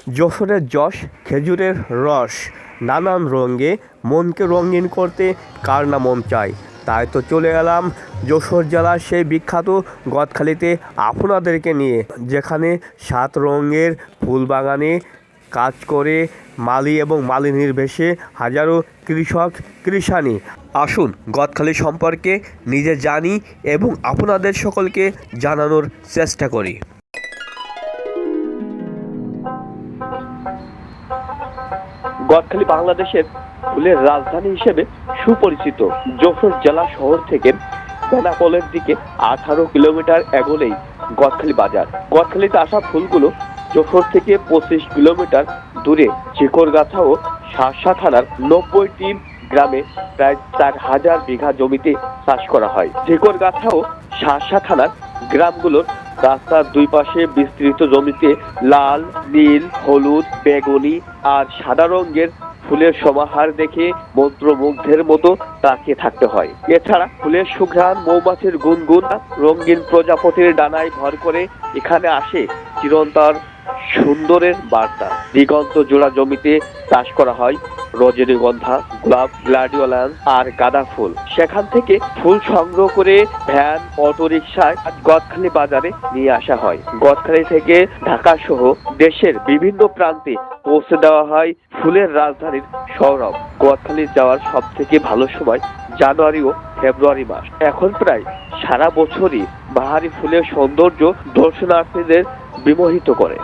যশোরের যশ খেজুরের রস নানান রঙে মনকে রঙিন করতে কার না মন চায়। তাই তো চলে এলাম যশোর জেলার সেই বিখ্যাত গদখালিতে আপনাদেরকে নিয়ে, যেখানে 7 রঙের ফুল বাগানে কাজ করে মালি এবং মালিনীর বেশে হাজারো কৃষক কৃষানি। আসুন গদখালি সম্পর্কে নিজে জানি এবং আপনাদের সকলকে জানানোর চেষ্টা করি। গদখালি বাংলাদেশের ফুলের রাজধানী হিসেবে সুপরিচিত। যশোর জেলা শহর থেকে বেনাপোলের দিকে 18 কিলোমিটার এগোলেই গদখালি বাজার। গদখালিতে আসা ফুলগুলো যশোর থেকে 25 কিলোমিটার দূরে ঝিকরগাছা ও শার্শা থানার 90টি গ্রামে প্রায় 4000 বিঘা জমিতে চাষ করা হয়। ঝিকরগাছা ও শার্শা থানার গ্রামগুলোর রাস্তার দুই পাশে বিস্তৃত জমিতে লাল, নীল, হলুদ, বেগুনি আর সাদা রঙের ফুলের সমাহার দেখে মন্ত্রমুগ্ধের মতো তাকিয়ে থাকতে হয়। এছাড়া ফুলের সুঘ্রাণ, মৌমাছির গুনগুন, রঙিন প্রজাপতির ডানায় ভর করে এখানে আসে চিরন্তর সুন্দরের বার্তা। দিগন্ত জোড়া জমিতে চাষ করা হয় রজনীগন্ধা, গোলাপ, গ্লাডিওলাস আর গাঁদা ফুল। সেখান থেকে ফুল সংগ্রহ করে ভ্যান, অটোরিকশায় গদখালি বাজারে নিয়ে আসা হয়। গদখালি থেকে ঢাকা সহ দেশের বিভিন্ন প্রান্তে পৌঁছে দেওয়া হয় ফুলের রাজধানীর সৌরভ। গদখালি যাওয়ার সব থেকে ভালো সময় জানুয়ারি ও ফেব্রুয়ারি মাস। এখন প্রায় সারা বছরই বাহারি ফুলের সৌন্দর্য দর্শনার্থীদের বিমোহিত করে।